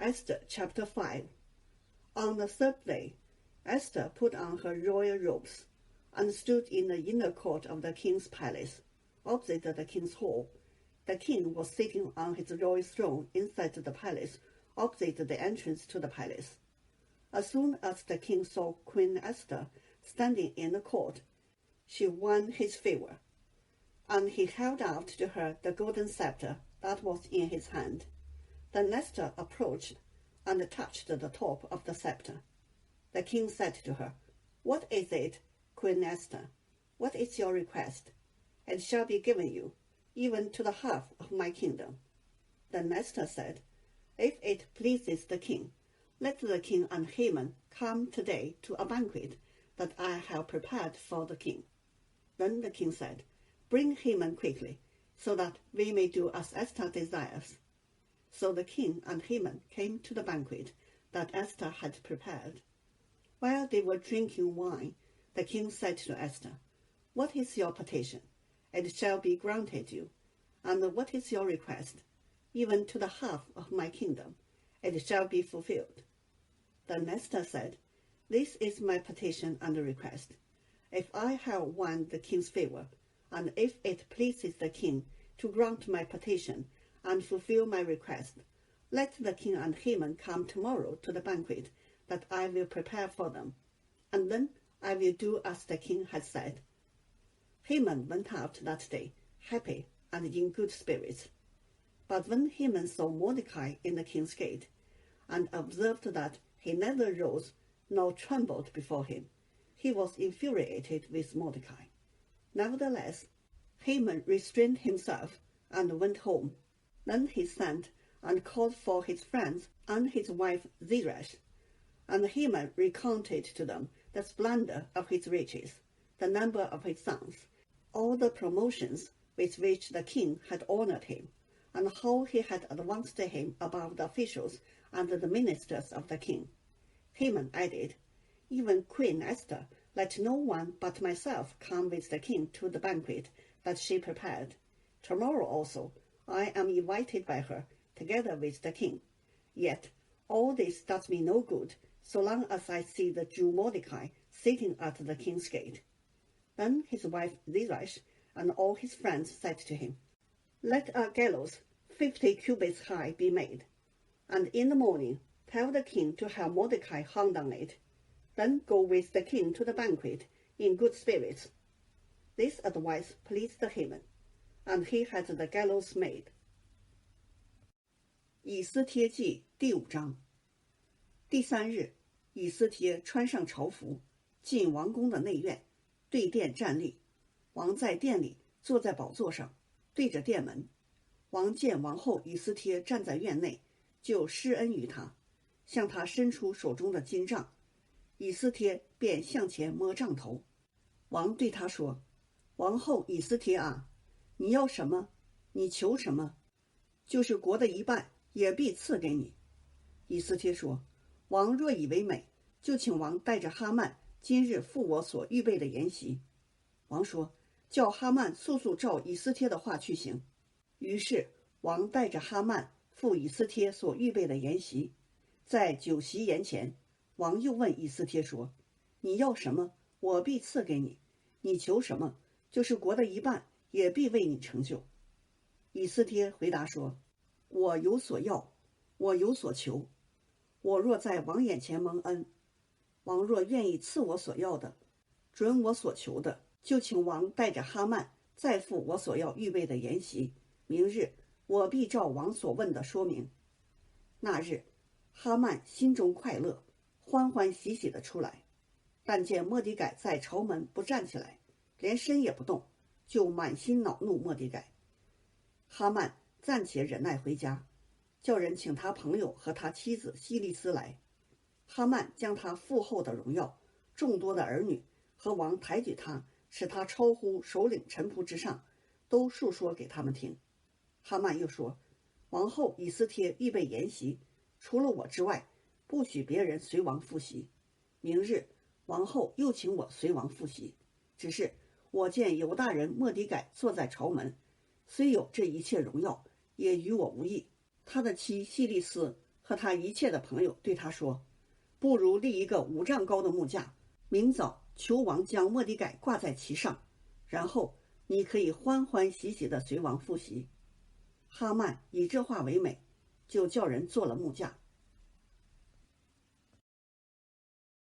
Esther chapter 5. On the third day, Esther put on her royal robes and stood in the inner court of the king's palace, opposite the king's hall. The king was sitting on his royal throne inside the palace, opposite the entrance to the palace. As soon as the king saw Queen Esther standing in the court, she won his favor, and he held out to her the golden scepter that was in his hand. Then Esther approached and touched the top of the scepter. The king said to her, "What is it, Queen Esther? What is your request? It shall be given you, even to the half of my kingdom." Then Esther said, "If it pleases the king, let the king and Haman come today to a banquet that I have prepared for the king." Then the king said, "Bring Haman quickly, so that we may do as Esther desires." So the king and Haman came to the banquet that Esther had prepared. While they were drinking wine, the king said to Esther, "What is your petition? It shall be granted you. And what is your request? Even to the half of my kingdom, it shall be fulfilled." Then Esther said, "This is my petition and request. If I have won the king's favor, and if it pleases the king to grant my petition and fulfill my request, let the king and Haman come tomorrow to the banquet that I will prepare for them, and then I will do as the king has said." Haman went out that day, happy and in good spirits. But when Haman saw Mordecai in the king's gate, and observed that he neither rose nor trembled before him, he was infuriated with Mordecai. Nevertheless, Haman restrained himself and went home. Then he sent and called for his friends and his wife Zeresh, and Haman recounted to them the splendor of his riches, the number of his sons, all the promotions with which the king had honored him, and how he had advanced him above the officials and the ministers of the king. Haman added, "Even Queen Esther let no one but myself come with the king to the banquet that she prepared. Tomorrow also I am invited by her, together with the king. Yet all this does me no good, so long as I see the Jew Mordecai sitting at the king's gate." Then his wife Zeresh and all his friends said to him, "Let a gallows 50 cubits high be made, and in the morning tell the king to have Mordecai hung on it. Then go with the king to the banquet in good spirits." This advice pleased Haman, and he had the gallows made. 以斯帖记第5章。第3日，以斯帖穿上朝服，进王宫的内院，对殿站立。王在殿里坐在宝座上，对着殿门。王见王后以斯帖站在院内，就施恩于他，向他伸出手中的金杖。以斯帖便向前摸杖头。王对他说：“王后以斯帖啊，你要什么？你求什么？就是国的一半，也必赐给你。”以斯帖说：“王若以为美，就请王带着哈曼今日赴我所预备的筵席。”王说：“叫哈曼速速照以斯帖的话去行。”于是王带着哈曼赴以斯帖所预备的筵席。在酒席筵前，王又问以斯帖说：“你要什么，我必赐给你；你求什么，就是国的一半，也必为你成就。”以斯帖回答说：“我有所要，我有所求。我若在王眼前蒙恩，王若愿意赐我所要的，准我所求的，就请王带着哈曼再赴我所要预备的筵席。明日我必照王所问的说明。”那日，哈曼心中快乐，欢欢喜喜地出来，但见末底改在朝门不站起来，连身也不动，就满心恼怒末底改。哈曼暂且忍耐回家，叫人请他朋友和他妻子希利斯来。哈曼将他父后的荣耀、众多的儿女和王抬举他，使他超乎首领臣仆之上，都述说给他们听。哈曼又说：“王后以斯帖预备筵席，除了我之外，不许别人随王赴席。明日王后又请我随王赴席，只是我见犹大人末底改坐在朝门，虽有这一切荣耀，也与我无益。他的妻希利斯和他一切的朋友对他说，不如立一个5丈高的木架，明早求王将末底改挂在其上，然后你可以欢欢喜喜地随王赴席。哈曼以这话为美，就叫人做了木架。